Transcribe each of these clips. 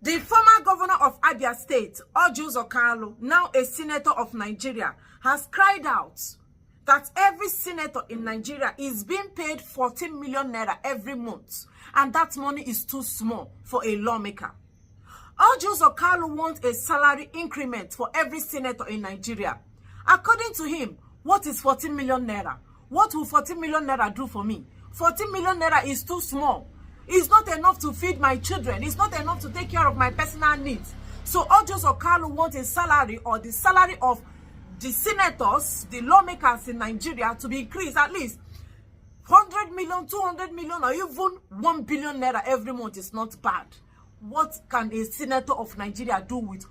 The former governor of Abia State, Orji Kalu, now a senator of Nigeria, has cried out that every senator in Nigeria is being paid 14 million naira every month, and that money is too small for a lawmaker. Orji Kalu wants a salary increment for every senator in Nigeria. According to him, what is 14 million naira? What will 14 million naira do for me? 14 million naira is too small. It's not enough to feed my children. It's not enough to take care of my personal needs. So Orji Kalu wants a salary, or the salary of the senators, the lawmakers in Nigeria, to be increased at least 100 million, 200 million, or even 1 billion naira every month is not bad. What can a senator of Nigeria do with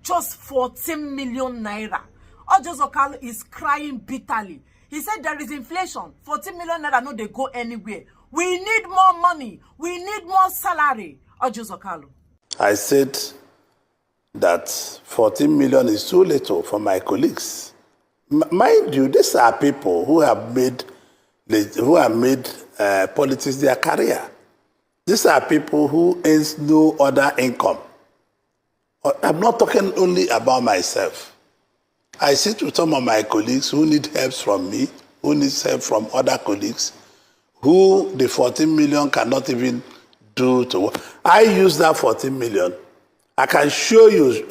just 14 million naira? Orji Kalu is crying bitterly. He said there is inflation. 14 million naira no, they go anywhere. We need more money. We need more salary. Orji Kalu. I said that 14 million is too little for my colleagues. Mind you, these are people who have made politics their career. These are people who earn no other income. I'm not talking only about myself. I sit with some of my colleagues who need help from me, who need help from other colleagues, who the 14 million cannot even do to work. I use that 14 million. I can show you,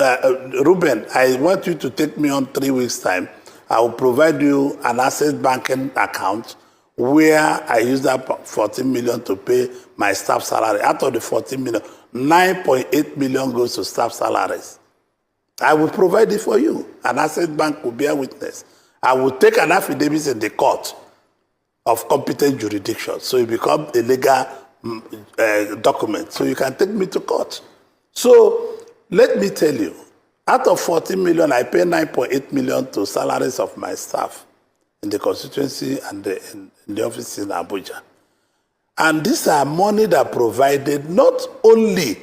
Ruben, I want you to take me on 3 weeks' time. I will provide you an asset banking account where I use that 14 million to pay my staff salary. Out of the 14 million, 9.8 million goes to staff salaries. I will provide it for you. An asset bank will bear witness. I will take an affidavit in the court of competent jurisdiction, so it becomes a legal document, so you can take me to court. So let me tell you, out of 14 million, I pay 9.8 million to salaries of my staff in the constituency and in the office in Abuja. And these are money that provided not only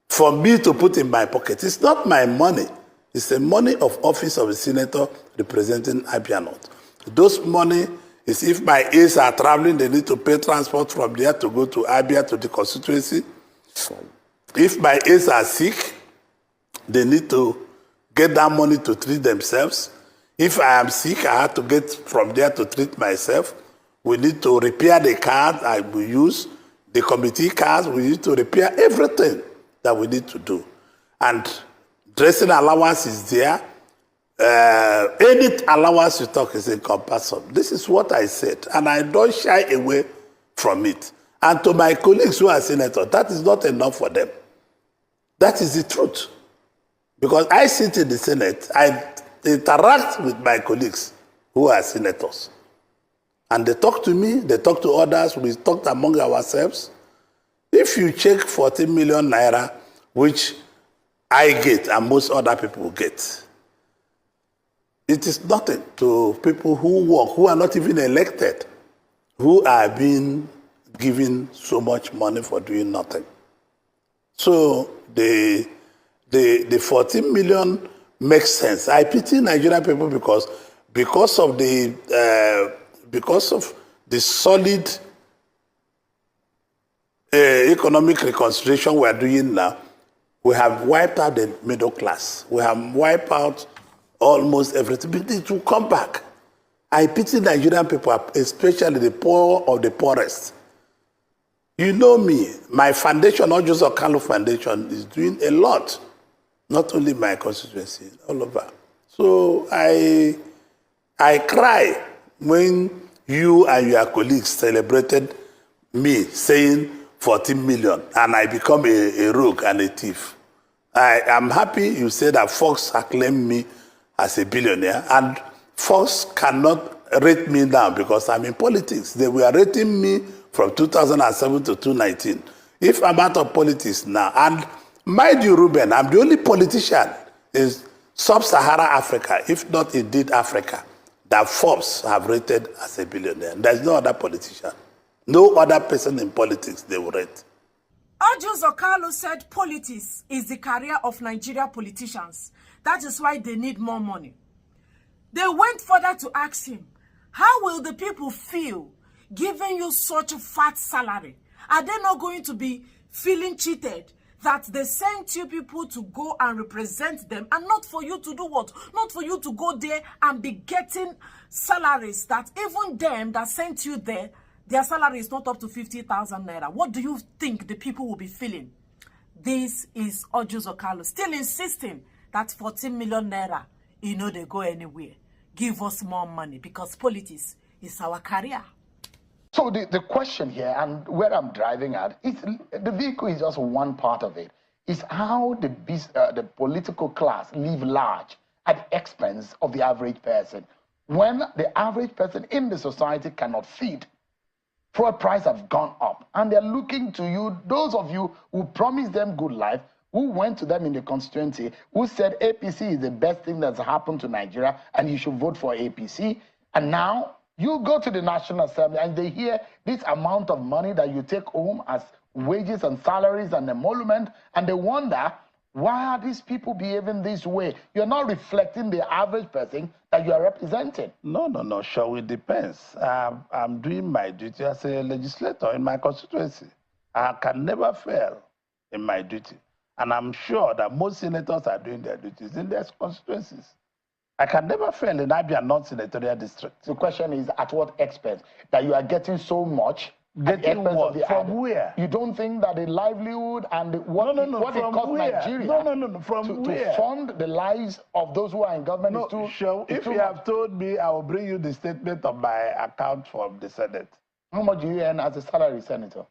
for me to put in my pocket. It's not my money. It's the money of office of a senator representing Abia North. Those money is if my aides are traveling, they need to pay transport from there to go to Abia to the constituency. If my aides are sick, they need to get that money to treat themselves. If I am sick, I have to get from there to treat myself. We need to repair the cars I will use, the committee cars, we need to repair everything that we need to do. And dressing allowance is there. Any allowance you talk is encompassing. This is what I said, and I don't shy away from it. And to my colleagues who are senators, that is not enough for them. That is the truth. Because I sit in the Senate, I interact with my colleagues who are senators. And they talk to me, they talk to others, we talk among ourselves. If you check 14 million naira, which I get and most other people get, it is nothing to people who work, who are not even elected, who are being given so much money for doing nothing. So the 14 million makes sense. I pity Nigerian people because of the solid economic reconstruction we are doing now. We have wiped out the middle class. We have wiped out almost everything, but it will come back. I pity Nigerian people, especially the poor of the poorest. You know me, my foundation, not just a Kalu Foundation, is doing a lot. Not only my constituency, all over. So I cry when you and your colleagues celebrated me saying 14 million and I become a rogue and a thief. I am happy you said that Fox acclaimed me as a billionaire, and Fox cannot rate me now because I'm in politics. They were rating me from 2007 to 2019. If I'm out of politics now, and mind you, Ruben, I'm the only politician in sub-Saharan Africa, if not indeed Africa, that Forbes have rated as a billionaire. There's no other politician. No other person in politics they will rate. Orji Kalu said politics is the career of Nigeria politicians. That is why they need more money. They went further to ask him, how will the people feel giving you such a fat salary? Are they not going to be feeling cheated that they sent you people to go and represent them, and not for you to do what? Not for you to go there and be getting salaries that even them that sent you there, their salary is not up to 50,000 naira. What do you think the people will be feeling? This is Orji Kalu still insisting that 14 million naira, they go anywhere. Give us more money because politics is our career. So the question here, and where I'm driving at, is the vehicle is just one part of it. Is how the political class live large at the expense of the average person. When the average person in the society cannot feed, fuel prices have gone up, and they're looking to you, those of you who promised them good life, who went to them in the constituency, who said APC is the best thing that's happened to Nigeria, and you should vote for APC, and now you go to the National Assembly and they hear this amount of money that you take home as wages and salaries and emolument, and they wonder, why are these people behaving this way? You're not reflecting the average person that you are representing. No, sure, it depends. I'm doing my duty as a legislator in my constituency. I can never fail in my duty. And I'm sure that most senators are doing their duties in their constituencies. I can never fail in Abia non-senatorial district. The question is, at what expense? That you are getting so much. Getting what? From where? You don't think that the livelihood and what it costs Nigeria from where? To fund the lives of those who are in government is too... Sure. If you have told me, I will bring you the statement of my account from the Senate. How much do you earn as a salary senator?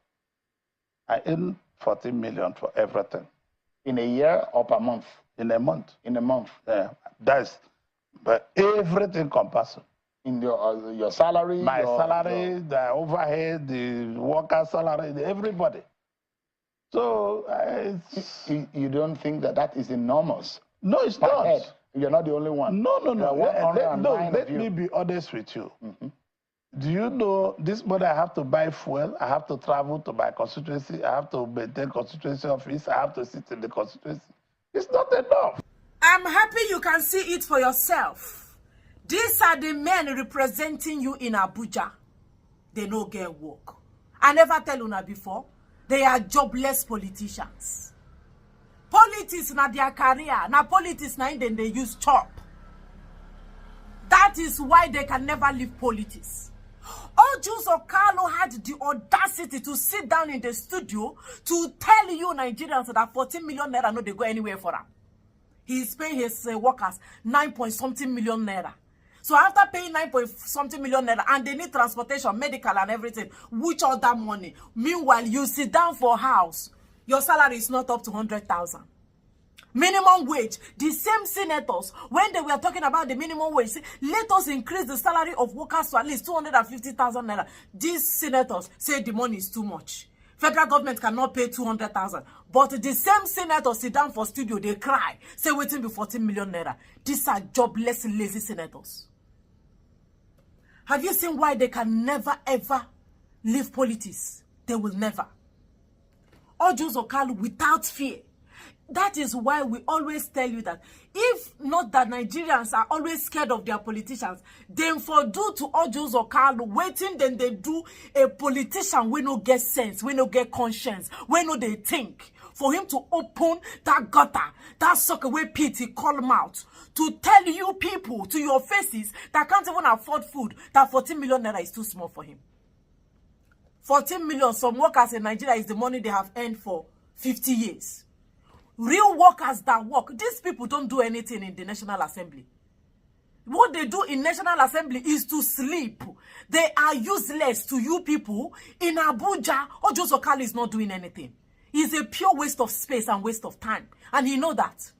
I earn 14 million for everything. In a year or per month? In a month. In a month. Yeah, that's... But everything compulsory. In your salary? My salary, the overhead, the worker salary, everybody. So, you don't think that is enormous? No, it's not. Head. You're not the only one. No. Let me be honest with you. Mm-hmm. Do you know this money I have to buy fuel, I have to travel to my constituency, I have to maintain constituency office, I have to sit in the constituency. It's not enough. I'm happy you can see it for yourself. These are the men representing you in Abuja. They no get work. I never tell una before. They are jobless politicians. Politics na their career. Na politics na then they use chop. That is why they can never leave politics. Orji Kalu had the audacity to sit down in the studio to tell you Nigerians that 14 million naira no they go anywhere for them. He is paying his workers 9-point-something million naira. So after paying 9-point-something million naira and they need transportation, medical and everything, which other money? Meanwhile, you sit down for house, your salary is not up to 100,000. Minimum wage, the same senators, when they were talking about the minimum wage, say, let us increase the salary of workers to at least 250,000 naira. These senators say the money is too much. Federal government cannot pay 200,000. But the same senators sit down for studio, they cry, say waiting be 14 million naira. These are jobless, lazy senators. Have you seen why they can never, ever leave politics? They will never. Orji Kalu without fear. That is why we always tell you that if not that Nigerians are always scared of their politicians, then for do to Orji Kalu waiting, then they do a politician we no get sense, we no get conscience, we no they think. For him to open that gutter, that suck away pit he call him out, to tell you people to your faces that can't even afford food, that 14 million naira is too small for him. 14 million, some workers in Nigeria is the money they have earned for 50 years. Real workers that work, these people don't do anything in the National Assembly. What they do in National Assembly is to sleep. They are useless to you people. In Abuja, Orji Kalu is not doing anything. It's a pure waste of space and waste of time. And you know that.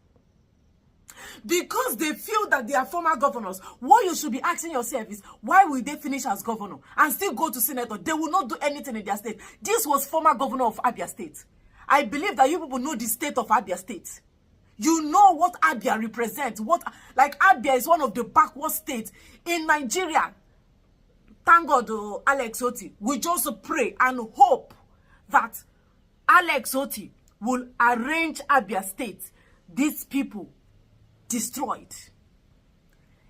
Because they feel that they are former governors, what you should be asking yourself is, why will they finish as governor and still go to senator? They will not do anything in their state. This was former governor of Abia State. I believe that you people know the state of Abia State. You know what Abia represents. Like Abia is one of the backward states in Nigeria. Thank God, Alex Oti. We just pray and hope that Alex Oti will arrange Abia State. These people destroyed.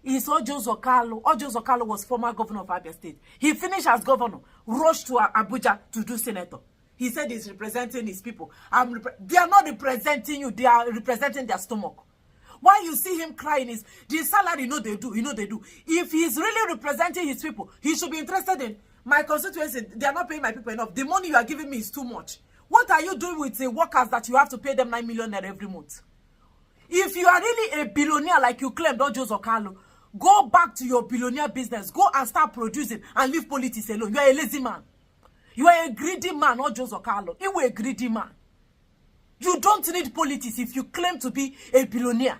It's Orji Kalu. Orji Kalu was former governor of Abia State. He finished as governor, rushed to Abuja to do senator. He said he's representing his people. They are not representing you. They are representing their stomach. Why you see him crying is the salary, they do. If he's really representing his people, he should be interested in my constituency. They are not paying my people enough. The money you are giving me is too much. What are you doing with the workers that you have to pay them 9 million naira every month? If you are really a billionaire like you claim, don't Jose Kalu, go back to your billionaire business. Go and start producing and leave politics alone. You are a lazy man. You are a greedy man, not Jose Kalu. You are a greedy man. You don't need politics if you claim to be a billionaire.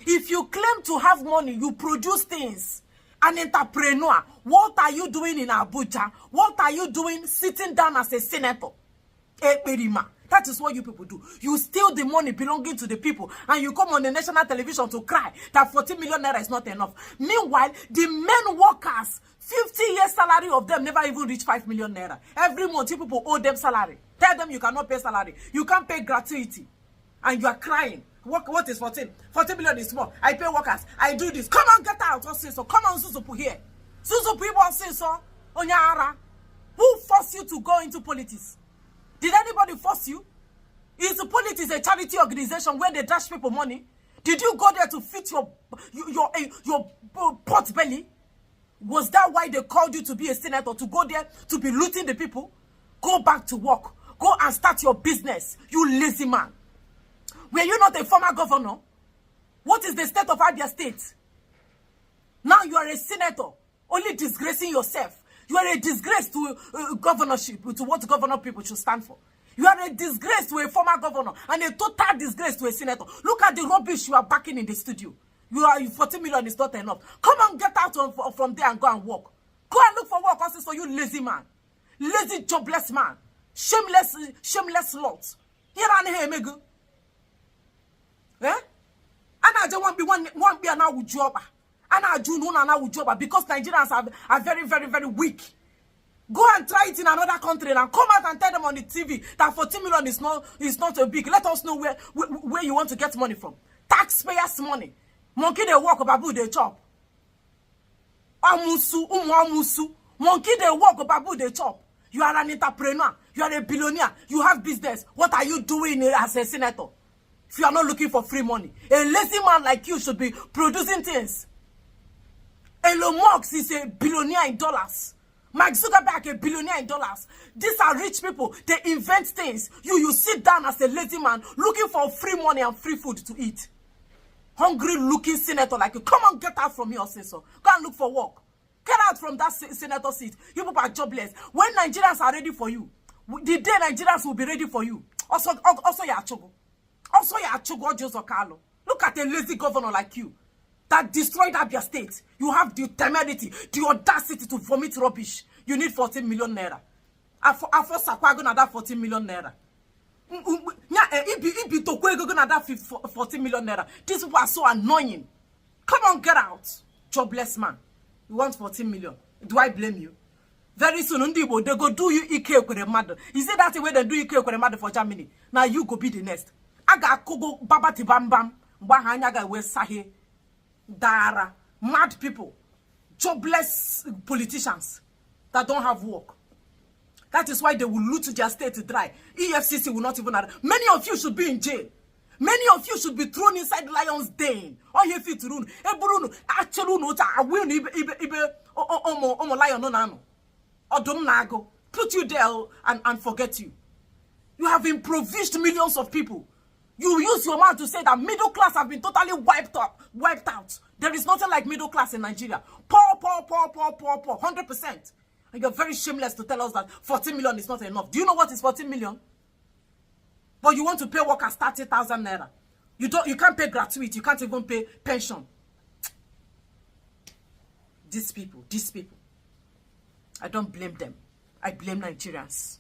If you claim to have money, you produce things. An entrepreneur. What are you doing in Abuja? What are you doing sitting down as a senator? That is what you people do. You steal the money belonging to the people and you come on the national television to cry that 40 million naira is not enough. Meanwhile, the men workers, 50 years salary of them never even reach 5 million naira. Every month, you people owe them salary. Tell them you cannot pay salary. You can't pay gratuity. And you are crying. What is 14? 14 million is small. I pay workers. I do this. Come on, get out. So come on, Suzupu here. Suzupu people say so. Onyara. Who forced you to go into politics? Did anybody force you? Is politics a charity organization where they dash people money? Did you go there to fit your pot belly? Was that why they called you to be a senator, to go there to be looting the people? Go back to work. Go and start your business, you lazy man. Were you not a former governor? What is the state of Abia State? Now you are a senator, only disgracing yourself. You are a disgrace to governorship, to what governor people should stand for. You are a disgrace to a former governor and a total disgrace to a senator. Look at the rubbish you are backing in the studio. 40 million is not enough. Come on, get out from there and go and work. Go and look for work also, so you lazy man. Lazy, jobless man. Shameless lot. Here and here, Megu. Eh? And I just want to be an out job. And I do know an out job because Nigerians are very, very, very weak. Go and try it in another country and come out and tell them on the TV that 40 million is not a big. Let us know where you want to get money from. Taxpayers' money. Monkey they walk, babu they chop. Amusu. Monkey they walk, babu they chop. You are an entrepreneur. You are a billionaire. You have business. What are you doing as a senator? If you are not looking for free money. A lazy man like you should be producing things. Elon Musk is a billionaire in dollars. Mark Zuckerberg, a billionaire in dollars. These are rich people. They invent things. You sit down as a lazy man looking for free money and free food to eat. Hungry looking senator like you. Come on, get out from here, say so. Go and look for work. Get out from that senator seat. You people are jobless. When Nigerians are ready for you, the day Nigerians will be ready for you. Also Yachogo. Also Yachogo, Jose Kalu. Look at a lazy governor like you that destroyed Abia State. You have the temerity, the audacity to vomit rubbish. You need 14 million naira. I for Sakwago na that 14 million naira. Ibi Tokwego na that 14 million naira. These people are so annoying. Come on, get out. Jobless man. You want 14 million. Do I blame you? Very soon, they go do you Ike Kweremado. You say that's the way they do Ike Kweremado for Germany. Now you go be the next. Aga Kogo Babati Bam Bam. Bahanyaga we Sahe. Dara. Mad people. Jobless politicians that don't have work. That is why they will loot their state dry. EFCC will not even have. Many of you should be in jail. Many of you should be thrown inside lion's den. All you fit to run. Bruno, actually, no, I will lion no nano. Or don't nago. Put you there and forget you. You have impoverished millions of people. You use your mouth to say that middle class have been totally wiped out. There is nothing like middle class in Nigeria. Poor, 100%. And you're very shameless to tell us that 14 million is not enough. Do you know what is 14 million? But you want to pay workers 30,000 naira. You can't pay gratuity. You can't even pay pension. These people. I don't blame them. I blame Nigerians.